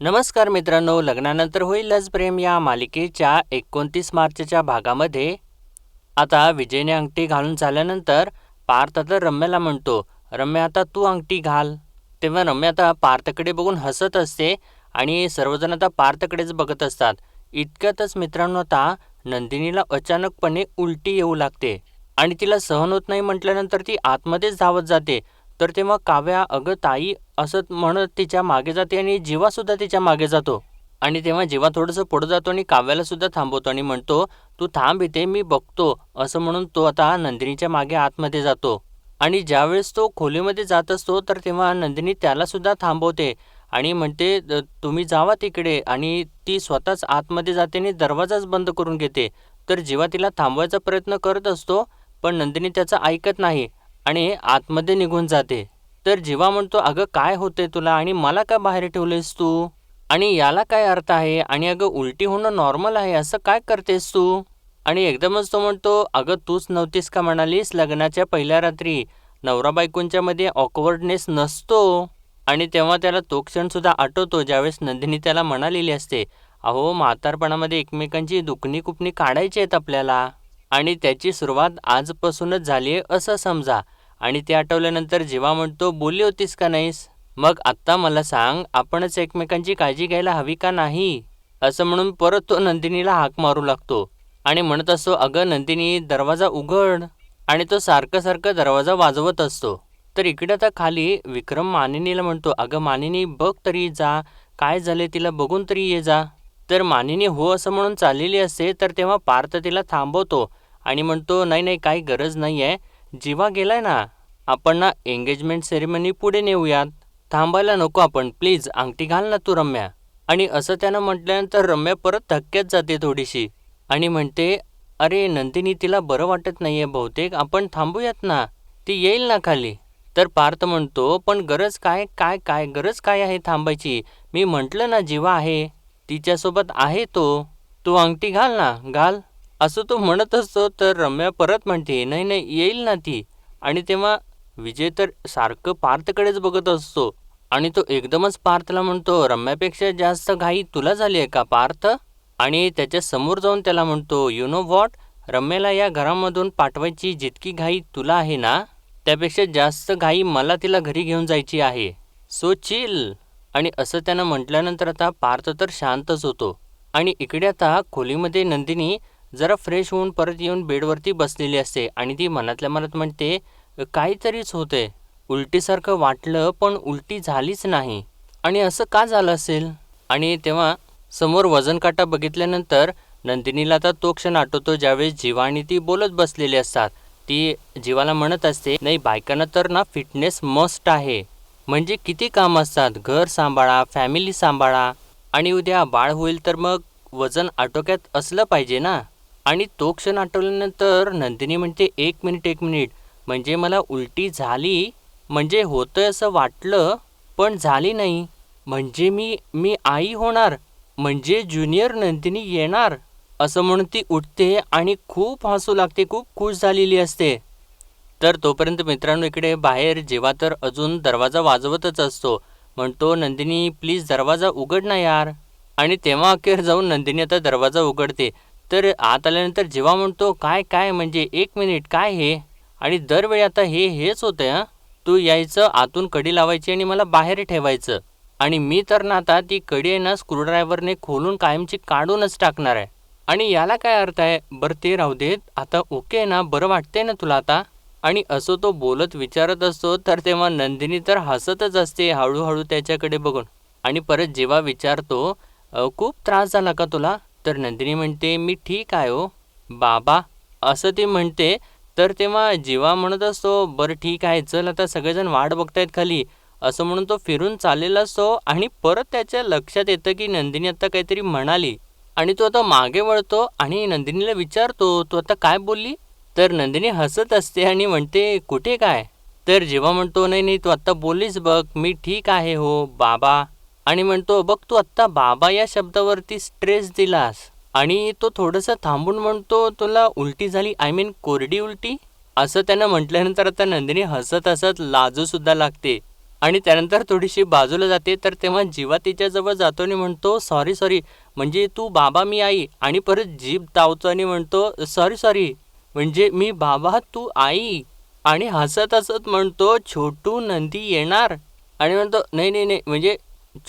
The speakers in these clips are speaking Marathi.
नमस्कार मित्रांनो, लग्नानंतर होईलच प्रेम या मालिकेच्या 29 मार्चच्या भागामध्ये आता विजयने अंगठी घालून झाल्यानंतर पार्थ आता रम्याला म्हणतो, रम्या आता तू अंगठी घाल. तेव्हा रम्या आता पार्थकडे बघून हसत असते आणि सर्वजण आता पार्थकडेच बघत असतात. इतक्यातच मित्रांनो आता नंदिनीला अचानकपणे उलटी येऊ लागते आणि तिला सहन होत नाही म्हटल्यानंतर ती आतमध्येच धावत जाते. तर तेव्हा काव्या अगं ताई असं म्हणत तिच्या मागे जाते आणि जीवासुद्धा तिच्या मागे जातो. आणि तेव्हा जीवा थोडंसं पुढं जातो आणि काव्याला सुद्धा थांबवतो आणि म्हणतो, तू थांब इथे, मी बघतो. असं म्हणून तो आता नंदिनीच्या मागे आतमध्ये जातो. आणि ज्यावेळेस तो खोलीमध्ये जात असतो तर तेव्हा नंदिनी त्याला सुद्धा थांबवते आणि म्हणते, तुम्ही जावा तिकडे. आणि ती स्वतःच आतमध्ये जाते आणि दरवाजाच बंद करून घेते. तर जीवा तिला थांबवायचा प्रयत्न करत असतो, पण नंदिनी त्याचं ऐकत नाही आणि आतमध्ये निघून जाते. तर जीवा म्हणतो, अगं काय होते तुला आणि मला का बाहेर ठेवलेस तू? आणि याला काय अर्थ आहे? आणि अगं उलटी होणं नॉर्मल आहे, असं काय करतेस तू? आणि एकदमच तो म्हणतो, अगं तूच नव्हतीस का म्हणालीस लग्नाच्या पहिल्या रात्री नवरा बायकोंच्या मध्ये ऑकवर्डनेस नसतो. आणि तेव्हा त्याला तो क्षणसुद्धा आठवतो ज्यावेळेस नंदिनी त्याला म्हणालेली असते, अहो म्हातारपणामध्ये एकमेकांची दुखणी कुपणी काढायची आहेत आपल्याला. आणि त्याची सुरुवात आजपासूनच झाली आहे असं समजा. आणि ते आठवल्यानंतर जीवा म्हणतो, बोलली होतीस का नाहीस? मग आत्ता मला सांग, आपणच एकमेकांची काळजी घ्यायला हवी का नाही? असं म्हणून परत तो नंदिनीला हाक मारू लागतो आणि म्हणत असतो, अगं नंदिनी दरवाजा उघड. आणि तो सारखं सारखं दरवाजा वाजवत असतो. तर इकडे आता खाली विक्रम मानिनीला म्हणतो, अगं मानिनी बघ तरी जा, काय झाले तिला बघून तरी ये जा. तर मानिनी हो असं म्हणून चाललेली असते. तर तेव्हा पार्थ तिला थांबवतो आणि म्हणतो, नाही नाही काही गरज नाही आहे, जीवा गेलाय ना, आपण ना एंगेजमेंट सेरेमनी पुढे नेऊयात, थांबायला नको आपण, प्लीज अंगठी घाल ना तू रम्या. आणि असं त्यानं म्हटल्यानंतर रम्या परत धक्क्यात जाते थोडीशी आणि म्हणते, अरे नंदिनी तिला बरं वाटत नाहीये बहुतेक, आपण थांबूयात ना, ती येईल ना खाली. तर पार्थ म्हणतो, पण गरज काय काय काय गरज काय आहे थांबायची? मी म्हटलं ना जीवा आहे, तिच्यासोबत आहे तो, तू अंगठी घाल ना घाल. असं तो म्हणत असतो. तर रम्या परत म्हणते, नाही नाही येईल ना ती. आणि तेव्हा विजय तर सारखं पार्थकडेच बघत असतो आणि तो एकदमच पार्थला म्हणतो, रम्यापेक्षा जास्त घाई तुला झाली आहे का पार्थ? आणि त्याच्या समोर जाऊन त्याला म्हणतो, यु नो व्हॉट, रम्याला या घरामधून पाठवायची जितकी घाई तुला आहे ना, त्यापेक्षा जास्त घाई मला तिला घरी घेऊन जायची आहे. So chill. आणि असं त्यानं म्हटल्यानंतर आता पार्थ तर शांतच होतो. आणि इकडे आता खोलीमध्ये नंदिनी जरा फ्रेश होऊन परत येऊन बेडवरती बसलेली असते आणि ती मनातल्या मनात म्हणते, काहीतरीच होते, उलटीसारखं वाटलं पण उलटी झालीच नाही. आणि असं का झालं असेल? आणि तेव्हा समोर वजन काटा बघितल्यानंतर नंदिनीला आता तो क्षण आठवतो ज्यावेळेस जीवा आणि ती बोलत बसलेली असतात. ती जीवाला म्हणत असते, नाही बायकांना तर ना फिटनेस मस्ट आहे, म्हणजे किती काम असतात, घर सांभाळा, फॅमिली सांभाळा, आणि उद्या बाळ होईल तर मग वजन आटोक्यात असलं पाहिजे ना. आणि तो क्षण आठवल्यानंतर नंदिनी म्हणते, एक मिनिट एक मिनिट, म्हणजे मला उलटी झाली, म्हणजे होतं असं वाटलं पण झाली नाही, म्हणजे मी मी आई होणार, म्हणजे ज्युनियर नंदिनी येणार. असं म्हणून ती उठते आणि खूप हसू लागते, खूप खुश झालेली असते. तर तोपर्यंत मित्रांनो इकडे बाहेर जेव्हा तर अजून दरवाजा वाजवतच असतो, म्हणतो, नंदिनी प्लीज दरवाजा उघड ना यार. आणि तेव्हा अखेर जाऊन नंदिनी आता दरवाजा उघडते. तर आत आल्यानंतर जेव्हा म्हणतो, काय काय म्हणजे एक मिनिट काय हे? आणि दरवेळी आता हेच होतंय हां, तू यायचं, आतून कडी लावायची आणि मला बाहेर ठेवायचं. आणि मी तर ना आता ती कडी आहे ना स्क्रूड्रायव्हरने खोलून कायमची काढूनच टाकणार आहे. आणि याला काय अर्थ आहे? बरं ते राहू देत, आता ओके ना, बरं वाटतंय ना तुला आता? आणि असं तो बोलत विचारत असतो. तर तेव्हा नंदिनी तर हसतच असते हळूहळू त्याच्याकडे बघून. आणि परत जेव्हा विचारतो, खूप त्रास झाला का तुला? तर नंदिनी म्हणते, मी ठीक आहे हो बाबा, असं ती म्हणते. तर तेव्हा जीवा म्हणत असतो, बरं ठीक आहे चल, आता सगळेजण वाट बघतायत खाली, असं म्हणून तो फिरून चाललेला असतो. आणि परत त्याच्या लक्षात येतं की नंदिनी आता काहीतरी म्हणाली. आणि तो आता मागे वळतो आणि नंदिनीला विचारतो, तू आता काय बोलली? तर नंदिनी हसत असते आणि म्हणते, कुठे काय? तर जेव्हा म्हणतो, नाही नाही तू आत्ता बोललीस बघ, मी ठीक आहे हो बाबा. आणि म्हणतो, बघ तू आत्ता बाबा या शब्दावरती स्ट्रेस दिलास. आणि तो थोडंसं थांबून म्हणतो, तुला उलटी झाली, आय मीन कोरडी उलटी? असं त्यानं म्हटल्यानंतर आता नंदिनी हसत हसत लाजूसुद्धा लागते. आणि त्यानंतर थोडीशी बाजूला जाते. तर तेव्हा जीवा तिच्याजवळ जातो आणि म्हणतो, "सॉरी, सॉरी, म्हणजे तू बाबा मी आई." आणि परत जीभ दावतो आणि म्हणतो, "सॉरी, सॉरी, म्हणजे मी बाबा तू आई." आणि हसत हसत म्हणतो, "छोटू नंदी येणार." आणि म्हणतो, "नाही, नाही, नाही, म्हणजे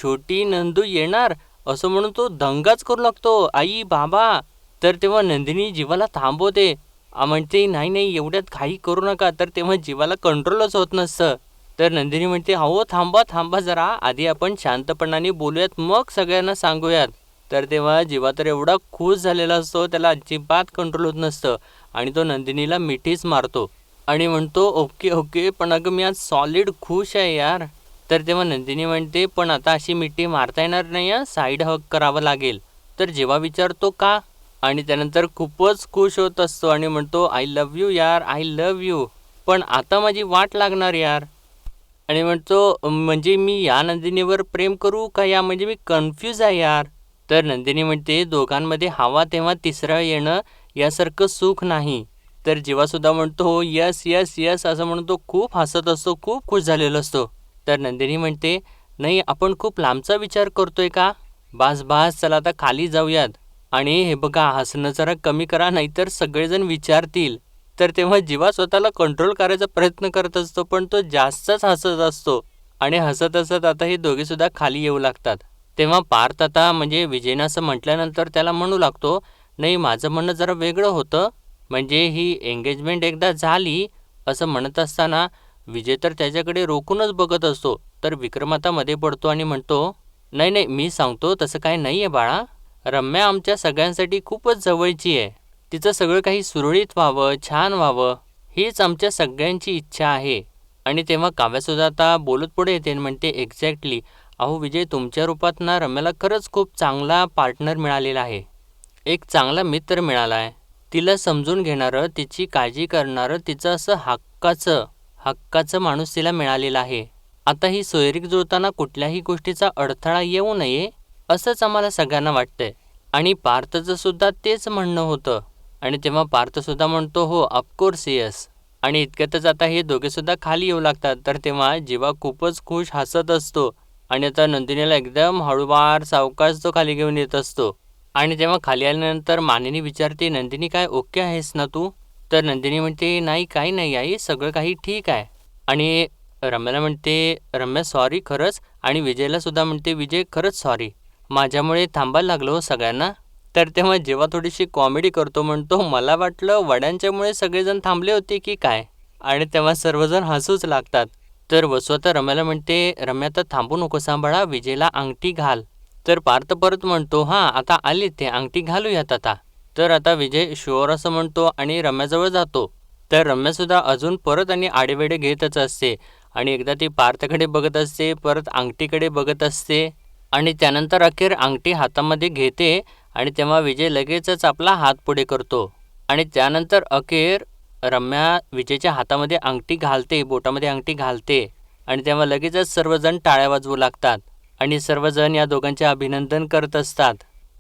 छोटी नंदू येणार." असं म्हणून तो दंगाच करू लागतो, "आई, बाबा." तर तेव्हा नंदिनी जीवाला थांबवते. म्हणते, "नाही, नाही, एवढ्यात घाई करू नका." तर तेव्हा जीवाला कंट्रोलच होत नसतं. तर नंदिनी म्हणते, "अहो थांबा, थांबा जरा. आधी आपण शांतपणाने बोलूयात, मग सगळ्यांना सांगूयात." तर तेव्हा जीवा तर एवढा खुश झालेला असतो, त्याला अजिबात कंट्रोल होत नसतं आणि तो नंदिनीला मिठीच मारतो आणि म्हणतो, "ओके, ओके, पण अगं मी आज सॉलिड खुश आहे यार." तर तेव्हा नंदिनी म्हणते, "पण आता अशी मिठी मारता येणार नाही हां, साईड हग करावं लागेल." तर जीवा विचारतो, "का?" आणि त्यानंतर खूपच खुश होत असतो आणि म्हणतो, "आय लव्ह यू यार, आय लव्ह यू. पण आता माझी वाट लागणार यार." आणि म्हणतो, म्हणजे मी या नंदिनीवर प्रेम करू का या, म्हणजे मी कन्फ्यूज आहे यार." तर नंदिनी म्हणते, "दोघांमध्ये हवा तेव्हा तिसरा येणं यासारखं सुख नाही." तर जीवासुद्धा म्हणतो, "हो, यस, यस, यस." असं म्हणून तो खूप हसत असतो, खूप खुश झालेला असतो. तर नंदिनी म्हणते, "नाही, आपण खूप लांबचा विचार करतोय का? बास बास, चला आता खाली जाऊयात. आणि हे बघा, हसणं जरा कमी करा, नाहीतर सगळेजण विचारतील." तर तेव्हा जीवा स्वतःला कंट्रोल करायचा प्रयत्न करत असतो, पण तो जास्तच हसत असतो आणि हसत हसत आता हे दोघेसुद्धा खाली येऊ लागतात. तेव्हा पार्थ आता म्हणजे विजयनं असं म्हटल्यानंतर त्याला म्हणू लागतो, "नाही, माझं म्हणणं जरा वेगळं होतं. म्हणजे ही एंगेजमेंट एकदा झाली." असं म्हणत असताना विजय तर त्याच्याकडे रोखूनच बघत असतो. तर विक्रम आता मध्ये पडतो आणि म्हणतो, "नाही, नाही, मी सांगतो तसं काही नाही आहे बाळा. रम्या आमच्या सगळ्यांसाठी खूपच जवळची आहे. तिचं सगळं काही सुरळीत व्हावं, छान व्हावं, हीच आमच्या सगळ्यांची इच्छा आहे." आणि तेव्हा काव्यासुद्धा आता बोलत पुढे येते आणि म्हणते, "एक्झॅक्टली. अहो विजय, तुमच्या रूपात ना रम्याला खरंच खूप चांगला पार्टनर मिळालेला आहे. एक चांगला मित्र मिळाला आहे. तिला समजून घेणारं, तिची काळजी करणारं, तिचं असं हक्काचं हक्काचं माणूस तिला मिळालेला आहे. आता ही सोयरीक जुळताना कुठल्याही गोष्टीचा अडथळा येऊ नये, असंच आम्हाला सगळ्यांना वाटतंय." आणि पार्थचं सुद्धा तेच म्हणणं होतं. आणि तेव्हा पार्थसुद्धा म्हणतो, "हो, ऑफकोर्स येस." आणि इतक्यातच आता हे दोघेसुद्धा खाली येऊ लागतात. तर तेव्हा जीवा खूपच खुश हसत असतो आणि आता नंदिनीला एकदम हळूवार सावकाश तो खाली घेऊन येत असतो. आणि तेव्हा खाली आल्यानंतर मानिनी विचारते, "नंदिनी, काय ओके आहेस ना तू?" तर नंदिनी म्हणते, "नाही, काही नाही आई, सगळं काही ठीक आहे." आणि रम्याला म्हणते, "रम्या सॉरी खरंच." आणि विजयला सुद्धा म्हणते, "विजय खरंच सॉरी. माझ्यामुळे थांबायला लागलं हो सगळ्यांना." तर तेव्हा जेव्हा थोडीशी कॉमेडी करतो, म्हणतो, "मला वाटलं वड्यांच्यामुळे सगळेजण थांबले होते की काय?" आणि तेव्हा सर्वजण हसूच लागतात. तर वसू आता रम्याला म्हणते, "रम्या, आता थांबू नको सांभाळा, विजयला अंगठी घाल." तर पार्थ परत म्हणतो, "हां, आता आले ते, अंगठी घालूयात आता." तर आता विजय शुअर असं म्हणतो आणि रम्याजवळ जातो. तर रम्यासुद्धा अजून परत आणि आडेवेडे घेतच असते आणि एकदा ती पार्थकडे बघत असते, परत अंगठीकडे बघत असते आणि त्यानंतर अखेर अंगठी हातामध्ये घेते आणि तेव्हा विजय लगेचच आपला हात पुढे करतो आणि त्यानंतर अखेर रम्या विजयच्या हातामध्ये अंगठी घालते, बोटामध्ये अंगठी घालते आणि तेव्हा लगेचच सर्वजण टाळ्या वाजवू लागतात आणि सर्वजण या दोघांचे अभिनंदन करत असतात.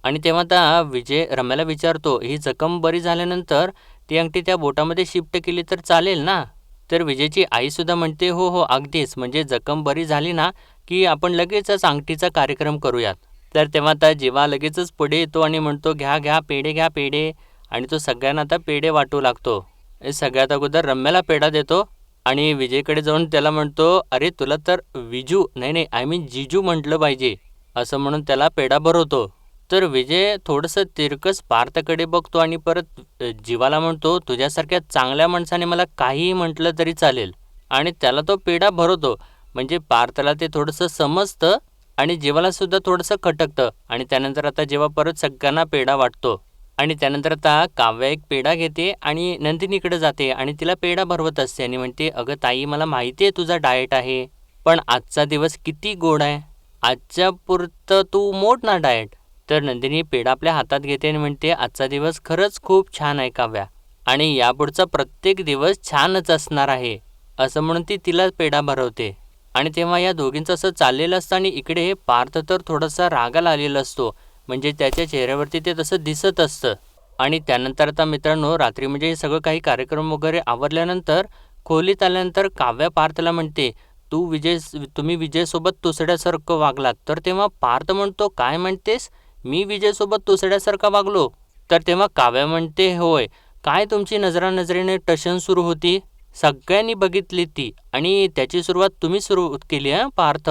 आणि तेव्हा आता विजय रम्याला विचारतो, "ही जखम बरी झाल्यानंतर ती अंगठी त्या बोटामध्ये शिफ्ट केली तर चालेल ना?" तर विजयची आईसुद्धा म्हणते, "हो, हो, अगदीच. म्हणजे जखम बरी झाली ना, की आपण लगेचच अंगठीचा कार्यक्रम करूयात." तर तेव्हा आता जीवा लगेचच पुढे येतो आणि म्हणतो, "घ्या, घ्या, पेढे घ्या, पेढे." आणि तो सगळ्यांना आता पेढे वाटू लागतो. सगळ्यात अगोदर रम्याला पेढा देतो आणि विजयकडे जाऊन त्याला म्हणतो, "अरे, तुला तर विजू, नाही, नाही, आय मीन जिजू म्हटलं पाहिजे." असं म्हणून त्याला पेढा भरवतो. तर विजय थोडंसं तिरकस पार्थकडे बघतो आणि परत जीवाला म्हणतो, "तुझ्यासारख्या चांगल्या माणसाने मला काहीही म्हटलं तरी चालेल." आणि त्याला तो पेढा भरवतो. म्हणजे पार्थला ते थोडंसं समजतं आणि जीवाला सुद्धा थोडंसं खटकतं आणि त्यानंतर आता जेव्हा परत सगळ्यांना पेढा वाटतो आणि त्यानंतर आता काव्या एक पेढा घेते आणि नंदिनीकडे जाते आणि तिला पेढा भरवत असते आणि म्हणते, "अगं ताई, मला माहिती आहे तुझा डाएट आहे, पण आजचा दिवस किती गोड आहे. आजच्या पुरतं तू मोड ना डाएट." तर नंदिनी पेढा आपल्या हातात घेते आणि म्हणते, "आजचा दिवस खरंच खूप छान आहे काव्या आणि यापुढचा प्रत्येक दिवस छानच असणार आहे." असं म्हणून ती तिला पेढा भरवते. आणि तेव्हा या दोघींचं असं चाललेलं असतं आणि इकडे पार्थ तर थोडासा रागाला आलेला असतो. म्हणजे त्याच्या चेहऱ्यावरती ते तसं दिसत असतं. आणि त्यानंतर आता मित्रांनो, रात्री म्हणजे हे सगळं काही कार्यक्रम वगैरे आवरल्यानंतर खोलीत आल्यानंतर काव्या पार्थला म्हणते, तुम्ही विजयसोबत तुसड्यासारखं वागलात. तर तेव्हा पार्थ म्हणतो, काय म्हणतेस? मी विजयसोबत तुसड्यासारखा वागलो? तर तेव्हा काव्या म्हणते, होय. काय तुमची नजरानजरेने टशन सुरू होती? सगळ्यांनी बघितली ती, आणि त्याची सुरुवात तुम्ही सुरू केली हां पार्थ.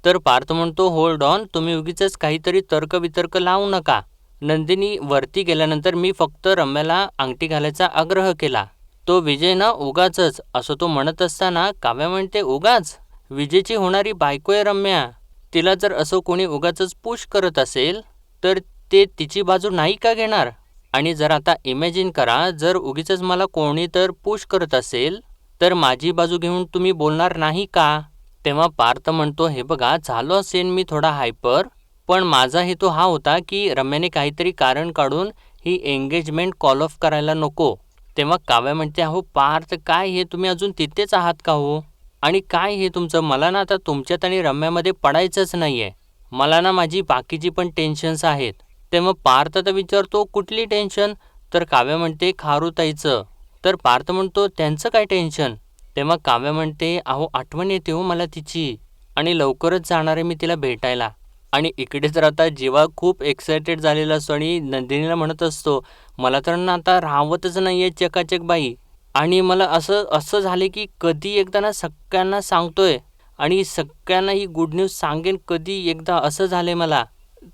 तर पार्थ म्हणतो, होल्ड ऑन, तुम्ही उगीचच काहीतरी तर्कवितर्क लावू नका. नंदिनी वरती गेल्यानंतर मी फक्त रम्याला अंगठी घालायचा आग्रह केला. तो विजय ना उगाचच, असं तो म्हणत असताना काव्या म्हणते, उगाच? विजयची होणारी बायको आहे रम्या. तिला जर असं कोणी उगाचच पुश करत असेल तर ते तिची बाजू नाही का घेणार? आणि जर आता इमॅजिन करा, जर उगीचच मला कोणी तर पुश करत असेल तर माझी बाजू घेऊन तुम्ही बोलणार नाही का? तेव्हा पार्थ म्हणतो, हे बघा, झालो असेल मी थोडा हायपर, पण माझा हेतू हा होता की रम्याने काहीतरी कारण काढून ही एंगेजमेंट कॉल ऑफ करायला नको. तेव्हा काव्या म्हणते, अहो पार्थ, काय हे तुम्ही अजून तिथेच आहात का हो? आणि काय हे तुमचं? मला ना आता तुमच्यात आणि रम्यामध्ये पडायचंच नाही आहे. मला ना माझी बाकीची पण टेन्शन्स आहेत. तेव्हा पार्थ तर विचारतो, कुठली टेन्शन? तर काव्या म्हणते, खारुताईचं. तर पार्थ म्हणतो, त्यांचं काय टेन्शन? तेव्हा काव्या म्हणते, अहो आठवण येते हो मला तिची, आणि लवकरच जाणार आहे मी तिला भेटायला. आणि इकडे तर आता जीवा खूप एक्सायटेड झालेला असतो आणि नंदिनीला म्हणत असतो, मला तर ना आता राहवतच नाही आहे चकाचक बाई. आणि मला असं असं झाले की कधी एकदा ना सगळ्यांना सांगतोय आणि सगळ्यांना ही गुड न्यूज सांगेन कधी एकदा, असं झाले मला.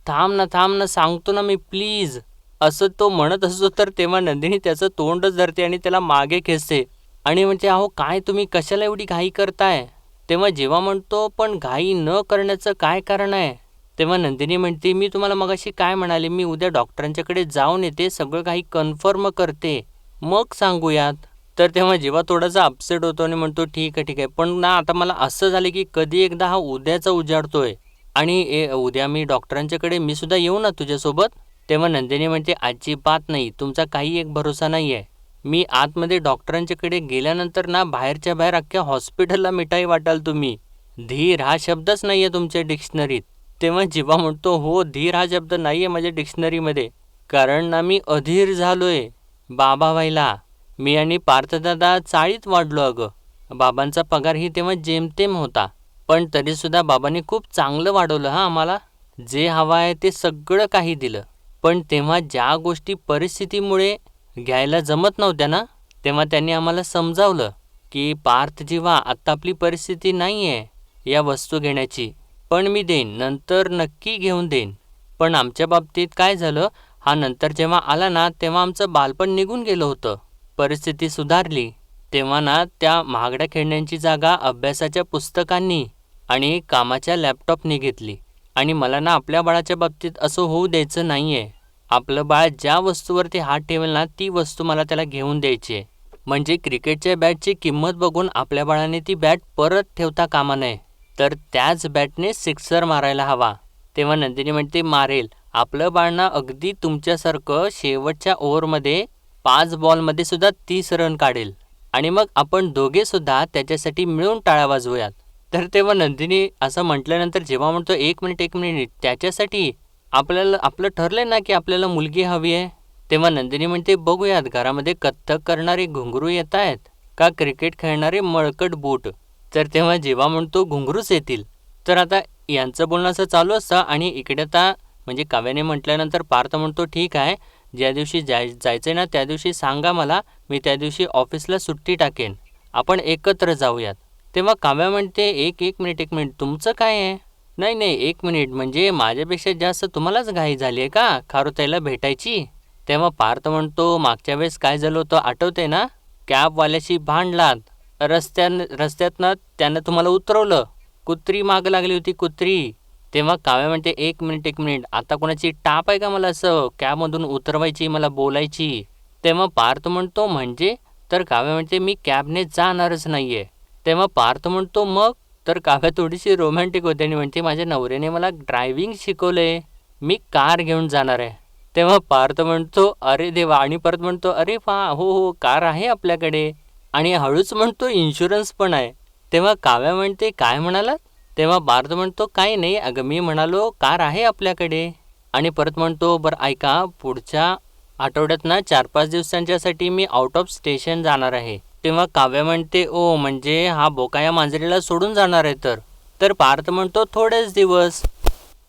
थांब ना, सांगतो ना मी, प्लीज, असं तो म्हणत असतो. तर तेव्हा नंदिनी त्याचं तोंडच धरते आणि त्याला मागे खेचते आणि म्हणते, अहो काय तुम्ही कशाला एवढी घाई करताय? तेव्हा जेव्हा म्हणतो, पण घाई न करण्याचं काय कारण आहे? तेव्हा नंदिनी म्हणते, मी तुम्हाला मगाशी काय म्हणाले, मी उद्या डॉक्टरांच्याकडे जाऊन येते, सगळं काही कन्फर्म करते, मग सांगूयात. तर तेव्हा जेव्हा थोडासा अपसेट होतो आणि म्हणतो, ठीक आहे, पण ना आता मला असं झालं की कधी एकदा हा उद्याचा उजाडतोय, आणि उद्या मी डॉक्टरांच्याकडे मी सुद्धा येऊ ना तुझ्यासोबत? तेव्हा नंदिनी म्हणते, अजिबात नाही, तुमचा काही एक भरोसा नाही आहे. मी आतमध्ये डॉक्टरांच्याकडे गेल्यानंतर ना बाहेरच्या बाहेर अख्ख्या हॉस्पिटलला मिठाई वाटाल तुम्ही. धीर हा शब्दच नाही आहे तुमच्या डिक्शनरीत. तेव्हा जीवा म्हणतो, हो, धीर हा शब्द नाही आहे माझ्या डिक्शनरीमध्ये, कारण ना मी अधीर झालोय बाबा व्हायला. मी आणि पार्थदादा चाळीत वाढलो अगं. बाबांचा पगारही तेव्हा जेमतेम होता, पण तरीसुद्धा बाबांनी खूप चांगलं वाढवलं हां आम्हाला. जे हवं आहे ते सगळं काही दिलं. पण तेव्हा ज्या गोष्टी परिस्थितीमुळे घ्यायला जमत नव्हत्या ना, तेव्हा त्यांनी आम्हाला समजावलं की पार्थ जीवा, आत्ता आपली परिस्थिती नाही आहे या वस्तू घेण्याची, पण मी देईन, नंतर नक्की घेऊन देईन. पण आमच्या बाबतीत काय झालं, हा नंतर जेव्हा आला ना तेव्हा आमचं बालपण निघून गेलं होतं. परिस्थिती सुधारली तेव्हा ना त्या महागड्या खेळण्यांची जागा अभ्यासाच्या पुस्तकांनी आणि कामाच्या लॅपटॉपनी घेतली. आणि मला ना आपल्या बाळाच्या बाबतीत असं होऊ द्यायचं नाही आहे. आपलं बाळ ज्या वस्तूवरती हात ठेवेल ना ती वस्तू मला त्याला घेऊन द्यायची आहे. म्हणजे क्रिकेटच्या बॅटची किंमत बघून आपल्या बाळाने ती बॅट परत ठेवता कामा नये, तर त्याच बॅटने सिक्सर मारायला हवा. तेव्हा नंदिनी म्हणते, मारेल. आपलं बाळ ना अगदी तुमच्यासारखं शेवटच्या ओव्हरमध्ये 5 बॉलमध्ये सुद्धा 30 रन काढेल, आणि मग आपण दोघे सुद्धा त्याच्यासाठी मिळून टाळ्या वाजवूयात. तर तेव्हा नंदिनी असं म्हटल्यानंतर जेव्हा म्हणतो, एक मिनिट, त्याच्यासाठी आपलं ठरलंय ना की आपल्याला मुलगी हवी आहे? तेव्हा नंदिनी म्हणते, बघूयात, घरामध्ये कथ्थक करणारे घुंगरू येत आहेत का क्रिकेट खेळणारे मळकट बूट? तर तेव्हा जेव्हा म्हणतो, घुंगरूच येतील. तर आता यांचं बोलणं असं चालू असतं, आणि इकडे आता म्हणजे काव्याने म्हटल्यानंतर पार्थ म्हणतो, ठीक आहे, ज्या दिवशी जायचं ना त्या दिवशी सांगा मला, मी त्या दिवशी ऑफिसला सुट्टी टाकेन, आपण एकत्र जाऊयात. तेव्हा काव्या म्हणते, एक मिनिट, तुमचं काय आहे? नाही, 1 मिनिट, म्हणजे माझ्यापेक्षा जास्त तुम्हालाच घाई झाली आहे का खारुताईला भेटायची? तेव्हा पार्थ म्हणतो, मागच्या वेळेस काय झालं होतं आठवते ना? कॅबवाल्याशी भांडलात, रस्त्यातनं त्यानं तुम्हाला उतरवलं, कुत्री मागं लागली होती, कुत्री. तेव्हा काव्या म्हणते, एक मिनिट, आता कोणाची टाप आहे का मला असं कॅबमधून उतरवायची, मला बोलायची? तेव्हा पार्थ म्हणतो, म्हणजे? तर काव्या म्हणते, मी कॅबने जाणारच नाही आहे. तेव्हा पार्थ म्हणतो, मग? तर काव्या थोडीशी रोमॅन्टिक होते आणि म्हणते, माझ्या नवऱ्याने मला ड्रायव्हिंग शिकवलंय, मी कार घेऊन जाणार आहे. तेव्हा पार्थ म्हणतो, अरे देवा, आणि परत म्हणतो, अरे वा, हो, कार आहे आपल्याकडे, आणि हळूच म्हणतो, इन्शुरन्स पण आहे. तेव्हा काव्या म्हणते, काय म्हणालात? तेव्हा पार्थ म्हणतो, काही नाही अगं, मी म्हणालो कार आहे आपल्याकडे. आणि परत म्हणतो, बरं ऐका, पुढच्या आठवड्यात ना 4-5 दिवसांच्यासाठी मी आउट ऑफ स्टेशन जाणार आहे, तेव्हा काव्या म्हणते, ओ म्हणजे हा बोका या मांजरीला सोडून जाणार आहे तर पार्थ म्हणतो थोडेच दिवस.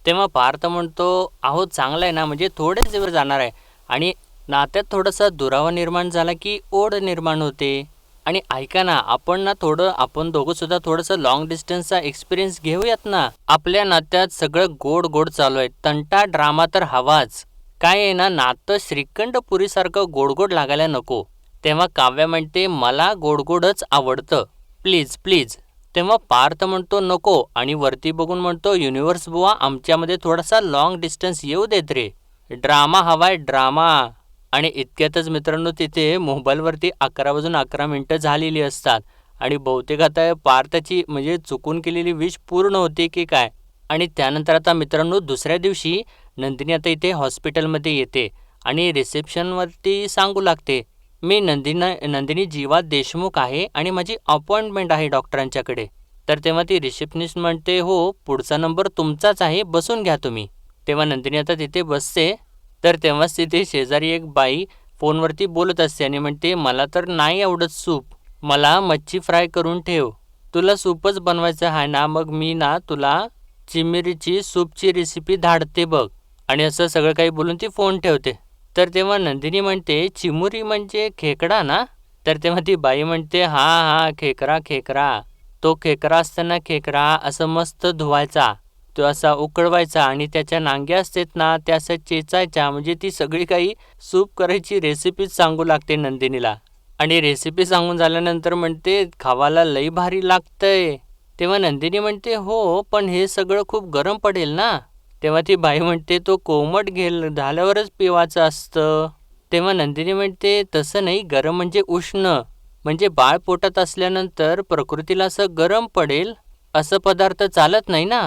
तेव्हा पार्थ म्हणतो, अहो चांगलं आहे ना, म्हणजे थोडेच दिवस जाणार आहे. आणि नात्यात थोडासा दुरावा निर्माण झाला की ओढ निर्माण होते. आणि ऐका ना, आपण दोघं सुद्धा थोडंसं लॉंग डिस्टन्सचा एक्सपिरियन्स घेऊयात ना. आपल्या नात्यात सगळं गोड गोड चालू आहे, तंटा ड्रामा तर हवाच. काय आहे ना, नातं श्रीखंड पुरीसारखं गोड गोड लागायला नको. तेव्हा काव्या म्हणते, मला गोड गोडच आवडतं, प्लीज प्लीज. तेव्हा पार्थ म्हणतो नको, आणि वरती बघून म्हणतो, युनिव्हर्स बुवा आमच्यामध्ये थोडासा लॉंग डिस्टन्स येऊ देत रे, ड्रामा हवाय ड्रामा. आणि इतक्यातच मित्रांनो तिथे मोबाईलवरती 11 वाजून 11 मिनिटं झालेली असतात. आणि बहुतेक आता पार्थची म्हणजे चुकून केलेली विश पूर्ण होते की काय. आणि त्यानंतर आता मित्रांनो दुसऱ्या दिवशी नंदिनी आता इथे हॉस्पिटलमध्ये येते आणि रिसेप्शनवरती सांगू लागते, मी नंदिनी जीवा देशमुख आहे आणि माझी अपॉइंटमेंट आहे डॉक्टरांच्याकडे. तर तेव्हा ती रिसेप्शनिस्ट म्हणते, हो पुढचा नंबर तुमचाच आहे, बसून घ्या तुम्ही. तेव्हा नंदिनी आता तिथे बसते. तर तेव्हाच तिथे शेजारी एक बाई फोनवरती बोलत असते आणि म्हणते, मला तर नाही आवडत सूप, मला मच्छी फ्राय करून ठेव. तुला सूपच बनवायचं आहे ना, मग मी ना तुला चिमिरीची सूपची रेसिपी धाडते बघ. आणि असं सगळं काही बोलून ती फोन ठेवते. तर तेव्हा नंदिनी म्हणते, चिमुरी म्हणजे खेकडा ना. तर तेव्हा ती बाई म्हणते, हां हां खेकरा खेकरा. तो खेकरा असताना खेकरा असं मस्त धुवायचा, तो असा उकळवायचा आणि त्याच्या नांग्या असतात ना त्या असं चेचायच्या. म्हणजे ती सगळी काही सूप करायची रेसिपीच सांगू लागते नंदिनीला. आणि रेसिपी सांगून झाल्यानंतर म्हणते, खावाला लई भारी लागतंय. तेव्हा नंदिनी म्हणते, हो पण हे सगळं खूप गरम पडेल ना. तेव्हा ती बाई म्हणते, तो कोमट झाल्यावरच पिवायचं असतं. तेव्हा नंदिनी म्हणते, तसं नाही, गरम म्हणजे उष्ण, म्हणजे बाळ पोटात असल्यानंतर प्रकृतीला असं गरम पडेल असं पदार्थ चालत नाही ना,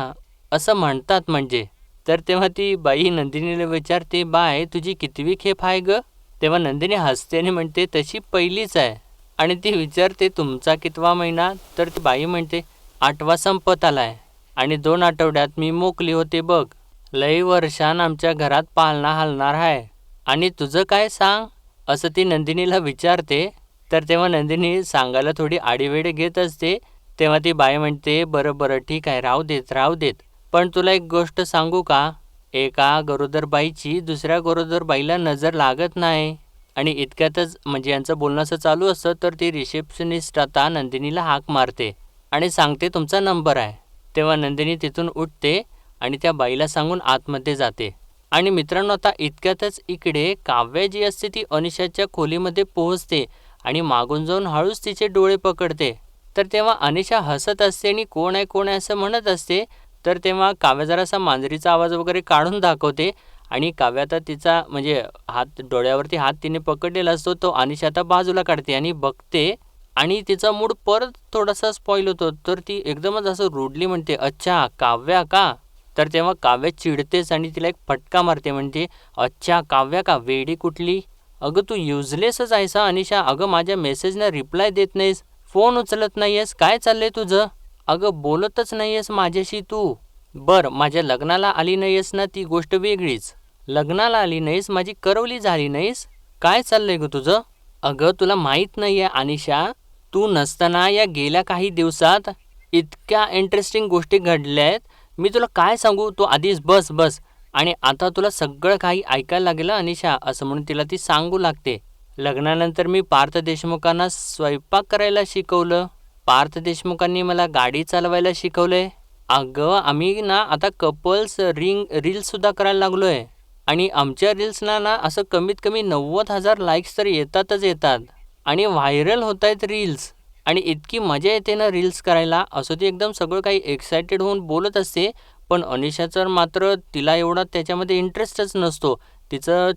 असं म्हणतात म्हणजे. तर तेव्हा ती बाई नंदिनीला विचारते, बाय तुझी कितवी खेप आहे ग. तेव्हा नंदिनी हसते आणि म्हणते, तशी पहिलीच आहे. आणि ती विचारते, तुमचा कितवा महिना. तर ती बाई म्हणते, 8वा संपत आलाय आणि 2 आठवड्यात मी मोकली होते बघ. लई वर्षान आमच्या घरात पालना हलणार आहे. आणि तुझं काय सांग, असं ती नंदिनीला विचारते. तर तेव्हा नंदिनी सांगायला थोडी आडीवेळ घेत असते. तेव्हा ती बाई म्हणते, बरं बरं ठीक आहे, राहू देत राहू देत. पण तुला एक गोष्ट सांगू का, एका गरोदर बाईची दुसऱ्या गरोदर बाईला नजर लागत नाही. आणि इतक्यातच म्हणजे यांचं बोलणं असं चालू असतं तर ती रिसेप्शनिस्ट आता नंदिनीला हाक मारते आणि सांगते, तुमचा नंबर आहे. तेव्हा नंदिनी तिथून उठते आणि त्या बाईला सांगून आतमध्ये जाते. आणि मित्रांनो आता इतक्यातच इकडे काव्या जी असते ती अनिशाच्या खोलीमध्ये पोहोचते आणि मागून जाऊन हळूच तिचे डोळे पकडते. तर तेव्हा अनिशा हसत असते आणि कोण आहे कोण आहे असं म्हणत असते. तर तेव्हा काव्या जरासा मांजरीचा आवाज वगैरे काढून दाखवते. आणि काव्या आता तिचा म्हणजे हात डोळ्यावरती हात तिने पकडलेला असतो, तो अनिशा आता बाजूला काढते आणि बघते. आणि तिचा मूड परत थोडासा स्पॉईल होतो. तर ती एकदमच असं रूडली म्हणते, अच्छा काव्या का. तर तेव्हा काव्या चिडतेच आणि तिला एक फटका मारते, म्हणते, अच्छा काव्या का, वेडी कुठली. अगं तू युजलेसच आहेस हा अनिशा. अगं माझ्या मेसेजला रिप्लाय देत नाहीस, फोन उचलत नाहीयेस, काय चाललंय तुझं. अगं बोलतच नाहीयेस माझ्याशी तू. बरं माझ्या लग्नाला आली नाहीयेस ना ती गोष्ट वेगळीच, लग्नाला आली नाहीस, माझी करवली झाली नाहीस, काय चाललंय ग तुझं. अगं तुला माहीत नाही आहे अनिशा, तू नसताना या गेल्या काही दिवसात इतक्या इंटरेस्टिंग गोष्टी घडल्या आहेत. मी तुला काय सांगू, तू आधीच बस बस. आणि आता तुला सगळं काही ऐकायला लागेल अनिशा, असं म्हणून तिला ती सांगू लागते. लग्नानंतर मी पार्थ देशमुखांना स्वयंपाक करायला शिकवलं, पार्थ देशमुखांनी मला गाडी चालवायला शिकवलंय. अगं आम्ही ना आता कपल्स रील्ससुद्धा करायला लागलो आहे. आणि आमच्या रील्सना ना असं कमीत कमी 90,000 लाईक्स तर येतातच येतात आणि व्हायरल होत आहेत रील्स. आणि इतकी मजा येते ना रील्स करायला, असं ती एकदम सगळं काही एक्सायटेड होऊन बोलत असते. पण अनिशाचं मात्र तिला एवढा त्याच्यामध्ये इंटरेस्टच नसतो, तिचं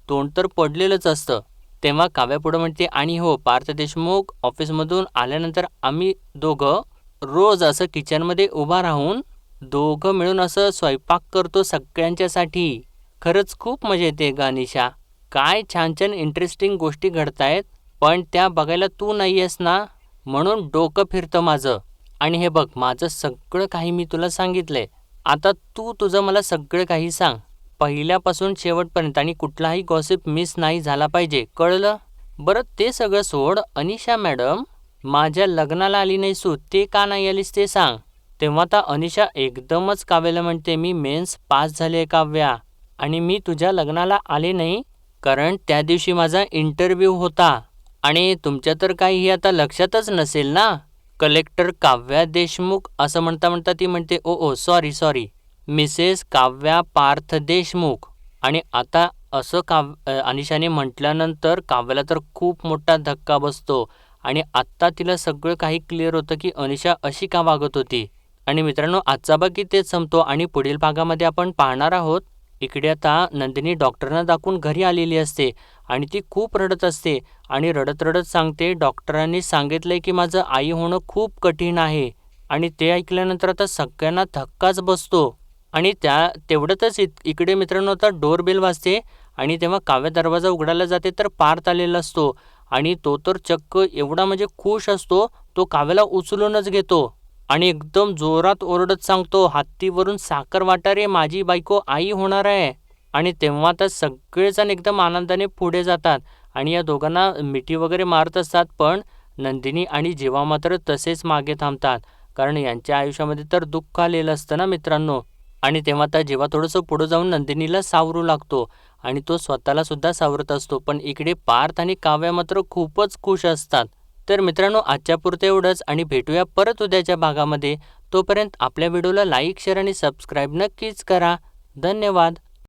तोंड तर पडलेलंच असतं. तेव्हा काव्या पुढं म्हणते, आणि हो पार्थ देशमुख ऑफिसमधून आल्यानंतर आम्ही दोघं रोज असं किचनमध्ये उभा राहून दोघं मिळून असं स्वयंपाक करतो सगळ्यांच्यासाठी. खरंच खूप मजा येते ग अनिशा, काय छान छान इंटरेस्टिंग गोष्टी घडतायत. पण त्या बघायला तू नाही आहेस ना, म्हणून डोकं फिरतं माझं. आणि हे बघ माझं सगळं काही मी तुला सांगितलंय, आता तू तुझं मला सगळं काही सांग पहिल्यापासून शेवटपर्यंत, आणि कुठलाही गॉसिप मिस नाही झाला पाहिजे, कळलं. बरं ते सगळं सोड, अनिशा मॅडम, माझ्या लग्नाला आली नाहीस तू, ते का नाही आलीस ते सांग. तेव्हा आता अनिशा एकदमच काव्याला म्हणते, मी मेन्स पास झाले काव्या, आणि मी तुझ्या लग्नाला आले नाही कारण त्या दिवशी माझा इंटरव्ह्यू होता. आणि तुमच्या तर काही हे आता लक्षातच नसेल ना. कलेक्टर काव्या देशमुख असं म्हणता म्हणता ती म्हणते, ओ ओ sorry sorry, Mrs Kavya Parth Deshmukh. आणि आता असं अनिशाने म्हटल्यानंतर काव्याला तर खूप मोठा धक्का बसतो. आणि आत्ता तिला सगळं काही क्लिअर होतं की अनिशा अशी का वागत होती. आणि मित्रांनो, आजचा भाग इथेच संपतो आणि पुढील भागामध्ये आपण पाहणार आहोत. इकडे आता नंदिनी डॉक्टरना दाखवून घरी आलेली असते आणि ती खूप रडत असते आणि रडत रडत सांगते, डॉक्टरांनी सांगितलंय की माझं आई होणं खूप कठीण आहे. आणि ते ऐकल्यानंतर आता सगळ्यांना धक्काच बसतो. आणि तेवढ्यातच इकडे मित्रांनो आता डोरबेल वाजते आणि तेव्हा काव्य दरवाजा उघडायला जाते तर पार्थ आलेला असतो. आणि तो तर चक्क एवढा म्हणजे खुश असतो, तो काव्याला उचलूनच घेतो आणि एकदम जोरात ओरडत सांगतो, हत्तीवरून साखर वाटा रे, माझी बायको आई होणार आहे. आणि तेव्हा तर सगळेजण एकदम आनंदाने पुढे जातात आणि या दोघांना मिठी वगैरे मारत असतात. पण नंदिनी आणि जीवा मात्र तसेच मागे थांबतात, कारण यांच्या आयुष्यामध्ये तर दुःख आलेलं असतं ना मित्रांनो. आणि तेव्हा तर जीवा थोडंसं पुढं जाऊन नंदिनीला सावरू लागतो आणि तो स्वतःला सुद्धा सावरत असतो. पण इकडे पार्थ आणि काव्या मात्र खूपच खुश असतात. तर मित्रांनो, आजच्या पुरतं एवढंच आणि भेटूया परत उद्याच्या भागामध्ये. तोपर्यंत आपल्या व्हिडिओला लाईक, शेअर आणि सबस्क्राईब नक्कीच करा. धन्यवाद.